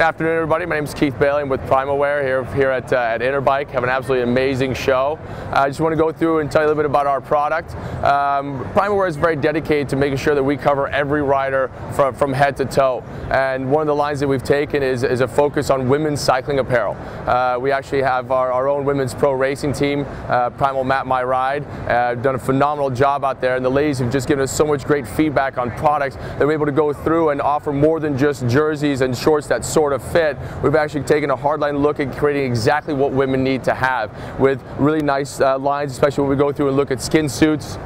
Afternoon, everybody. My name is Keith Bailey. I'm with Primal here at Interbike. Have an absolutely amazing show. I just want to go through and tell you a little bit about our product. Primal is very dedicated to making sure that we cover every rider from head to toe. And one of the lines that we've taken is a focus on women's cycling apparel. We actually have our own women's pro racing team, Primal Map My Ride. Done a phenomenal job out there, and the ladies have just given us so much great feedback on products that we're able to go through and offer more than just jerseys and shorts that sort of fit. We've actually taken a hardline look at creating exactly what women need to have, with really nice lines, especially when we go through and look at skin suits.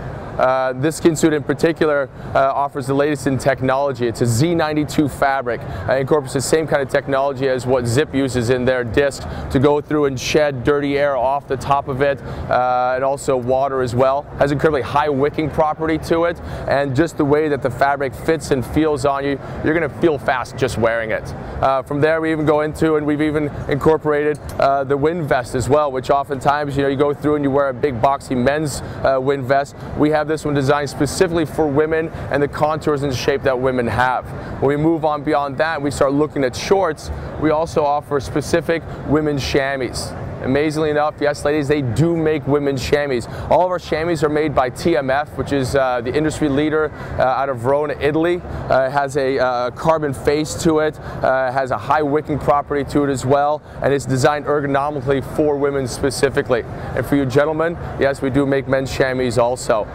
This skin suit in particular offers the latest in technology. It's a Z92 fabric. It incorporates the same kind of technology as what Zip uses in their disc to go through and shed dirty air off the top of it, and also water as well. Has incredibly high wicking property to it, and just the way that the fabric fits and feels on you, you're going to feel fast just wearing it. From there, we even go into, and we've even incorporated the wind vest as well, which oftentimes, you go through and you wear a big boxy men's wind vest. We have this one designed specifically for women and the contours and shape that women have. When we move on beyond that, we start looking at shorts. We also offer specific women's chamois. Amazingly enough, yes ladies, they do make women's chamois. All of our chamois are made by TMF, which is the industry leader out of Verona, Italy. It has a carbon face to it, has a high wicking property to it as well, and it's designed ergonomically for women specifically. And for you gentlemen, yes, we do make men's chamois also.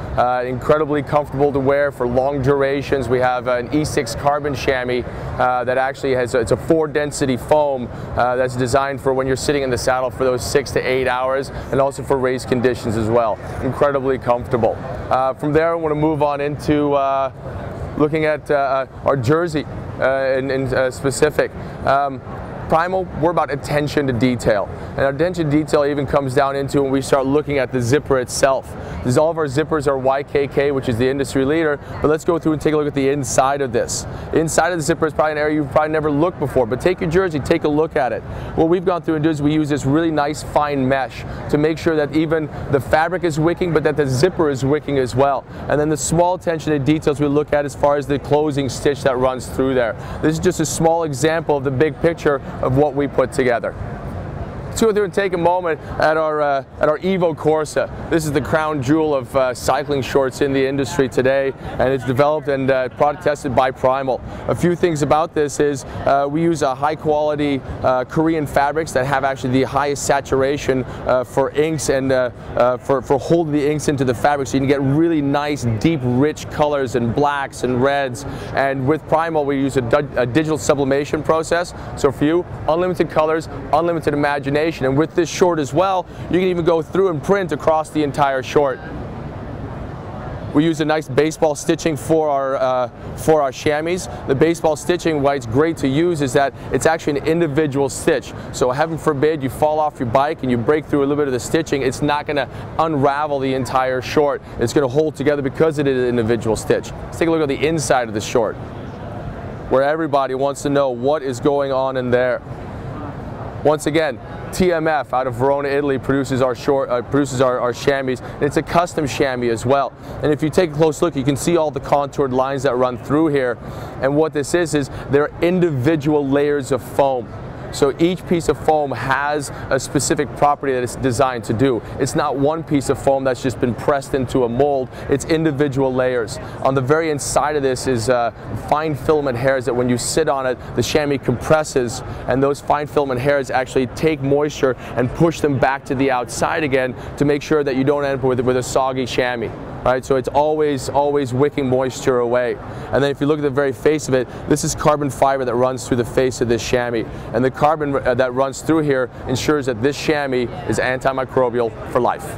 Incredibly comfortable to wear for long durations. We have an E6 carbon chamois that actually has, it's a 4-density foam that's designed for when you're sitting in the saddle for those 6 to 8 hours, and also for race conditions as well. Incredibly comfortable. From there, I want to move on into looking at our jersey in specific. Primal, we're about attention to detail. And our attention to detail even comes down into when we start looking at the zipper itself. All of our zippers are YKK, which is the industry leader, but let's go through and take a look at the inside of this. Inside of the zipper is probably an area you've probably never looked before, but take your jersey, take a look at it. What we've gone through and do is we use this really nice fine mesh to make sure that even the fabric is wicking, but that the zipper is wicking as well. And then the small attention to details we look at as far as the closing stitch that runs through there. This is just a small example of the big picture of what we put together. Let's go through and take a moment at our EVO Corsa. This is the crown jewel of cycling shorts in the industry today, and it's developed and product tested by Primal. A few things about this is we use a high quality Korean fabrics that have actually the highest saturation for inks and for holding the inks into the fabric, so you can get really nice, deep, rich colors and blacks and reds. And with Primal, we use a digital sublimation process. So for you, unlimited colors, unlimited imagination. And with this short as well, you can even go through and print across the entire short. We use a nice baseball stitching for our chamois. The baseball stitching, why it's great to use, is that it's actually an individual stitch. So heaven forbid you fall off your bike and you break through a little bit of the stitching, it's not going to unravel the entire short. It's going to hold together because it is an individual stitch. Let's take a look at the inside of the short, where everybody wants to know what is going on in there. Once again, TMF out of Verona, Italy produces our chamois, and it's a custom chamois as well. And if you take a close look, you can see all the contoured lines that run through here. And what this is they're individual layers of foam. So each piece of foam has a specific property that it's designed to do. It's not one piece of foam that's just been pressed into a mold. It's individual layers. On the very inside of this is fine filament hairs that when you sit on it, the chamois compresses, and those fine filament hairs actually take moisture and push them back to the outside again to make sure that you don't end up with a soggy chamois. Right, so it's always wicking moisture away. And then if you look at the very face of it, this is carbon fiber that runs through the face of this chamois. And the carbon that runs through here ensures that this chamois is antimicrobial for life.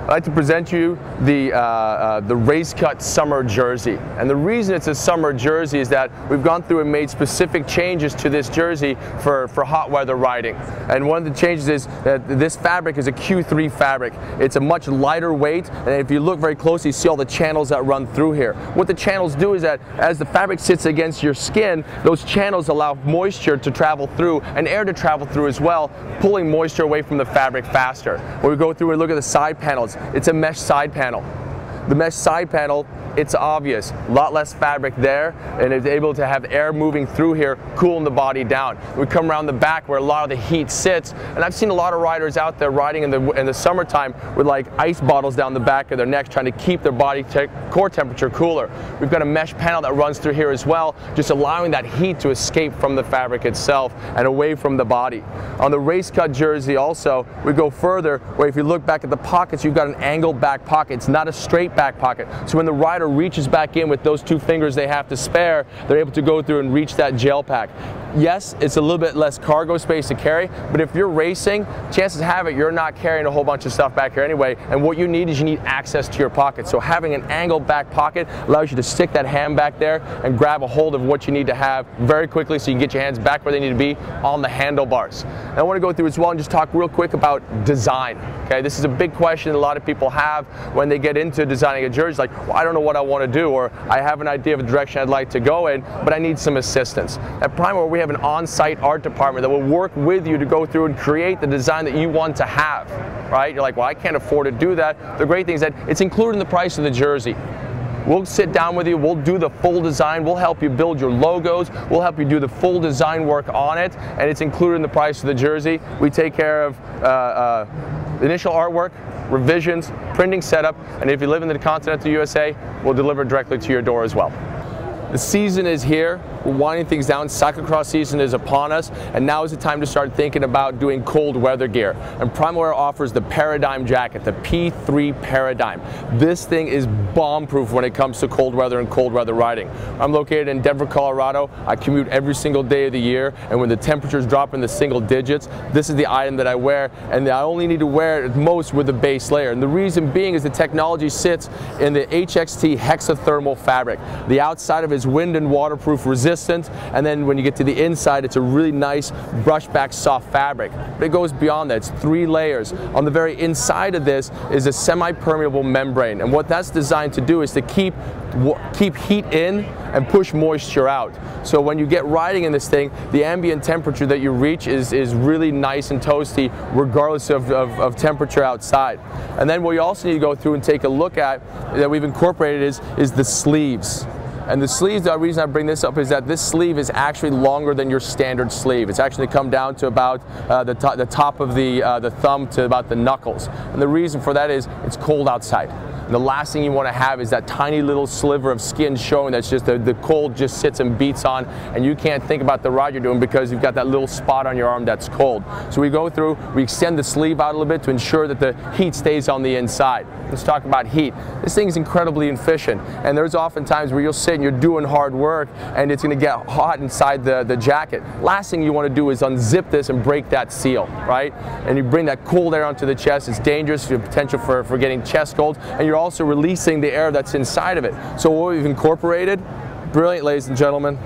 I'd like to present you the race cut summer jersey. And the reason it's a summer jersey is that we've gone through and made specific changes to this jersey for hot weather riding. And one of the changes is that this fabric is a Q3 fabric. It's a much lighter weight, and if you look very closely, you see all the channels that run through here. What the channels do is that as the fabric sits against your skin, those channels allow moisture to travel through and air to travel through as well, pulling moisture away from the fabric faster. When we go through and look at the side panels, it's a mesh side panel. The mesh side panel it's obvious. A lot less fabric there, and it's able to have air moving through here, cooling the body down. We come around the back where a lot of the heat sits, and I've seen a lot of riders out there riding in the summertime with like ice bottles down the back of their necks, trying to keep their body core temperature cooler. We've got a mesh panel that runs through here as well, just allowing that heat to escape from the fabric itself and away from the body. On the race cut jersey also, we go further, where if you look back at the pockets, you've got an angled back pocket. It's not a straight back pocket. So when the rider reaches back in with those 2 fingers they have to spare, they're able to go through and reach that gel pack. Yes, it's a little bit less cargo space to carry, but if you're racing, chances have it you're not carrying a whole bunch of stuff back here anyway, and what you need is you need access to your pocket. So having an angled back pocket allows you to stick that hand back there and grab a hold of what you need to have very quickly so you can get your hands back where they need to be on the handlebars. And I want to go through as well and just talk real quick about design. Okay, this is a big question a lot of people have when they get into designing a jersey, like, well, I don't know what I want to do, or I have an idea of a direction I'd like to go in, but I need some assistance. At Primal, we have an on-site art department that will work with you to go through and create the design that you want to have, right? You're like, well, I can't afford to do that. The great thing is that it's included in the price of the jersey. We'll sit down with you, we'll do the full design, we'll help you build your logos, we'll help you do the full design work on it, and it's included in the price of the jersey. We take care of initial artwork, revisions, printing setup, and if you live in the continental USA, we'll deliver directly to your door as well. The season is here. We're winding things down. Cyclocross season is upon us, and now is the time to start thinking about doing cold weather gear. And Primal offers the Paradigm jacket, the P3 Paradigm. This thing is bomb-proof when it comes to cold weather and cold weather riding. I'm located in Denver, Colorado. I commute every single day of the year, and when the temperatures drop in the single digits, this is the item that I wear, and I only need to wear it at most with a base layer. And the reason being is the technology sits in the HXT hexathermal fabric. The outside of it is wind and waterproof resistant, and then when you get to the inside, it's a really nice brushback soft fabric. But it goes beyond that. It's 3 layers. On the very inside of this is a semi-permeable membrane, and what that's designed to do is to keep heat in and push moisture out. So when you get riding in this thing, the ambient temperature that you reach is really nice and toasty regardless of temperature outside. And then what you also need to go through and take a look at that we've incorporated is the sleeves. And the sleeves, the reason I bring this up is that this sleeve is actually longer than your standard sleeve. It's actually come down to about the top of the thumb to about the knuckles. And the reason for that is it's cold outside. And the last thing you want to have is that tiny little sliver of skin showing that's just the cold just sits and beats on, and you can't think about the ride you're doing because you've got that little spot on your arm that's cold. So we go through, we extend the sleeve out a little bit to ensure that the heat stays on the inside. Let's talk about heat. This thing is incredibly efficient, and there's often times where you'll sit and you're doing hard work and it's going to get hot inside the jacket. Last thing you want to do is unzip this and break that seal, right? And you bring that cold air onto the chest. It's dangerous, the potential for getting chest cold, and you're also releasing the air that's inside of it. So what we've incorporated, brilliant, ladies and gentlemen,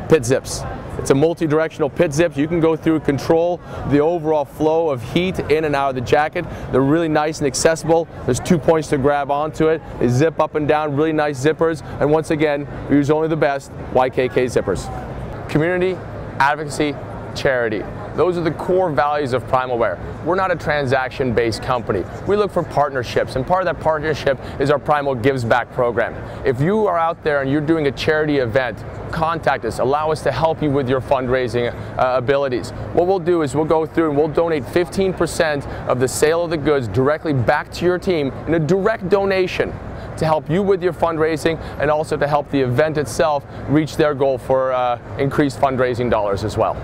pit zips. It's a multi-directional pit zip. You can go through and control the overall flow of heat in and out of the jacket. They're really nice and accessible. There's 2 points to grab onto it. They zip up and down, really nice zippers. And once again, we use only the best YKK zippers. Community, advocacy, charity. Those are the core values of Primal Wear. We're not a transaction-based company. We look for partnerships, and part of that partnership is our Primal Gives Back program. If you are out there and you're doing a charity event, contact us. Allow us to help you with your fundraising abilities. What we'll do is we'll go through and we'll donate 15% of the sale of the goods directly back to your team in a direct donation to help you with your fundraising and also to help the event itself reach their goal for increased fundraising dollars as well.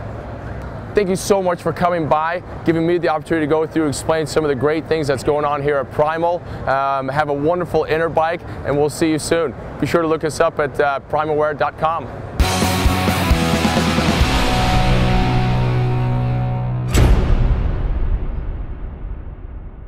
Thank you so much for coming by, giving me the opportunity to go through and explain some of the great things that's going on here at Primal. Have a wonderful inner bike, and we'll see you soon. Be sure to look us up at primalwear.com.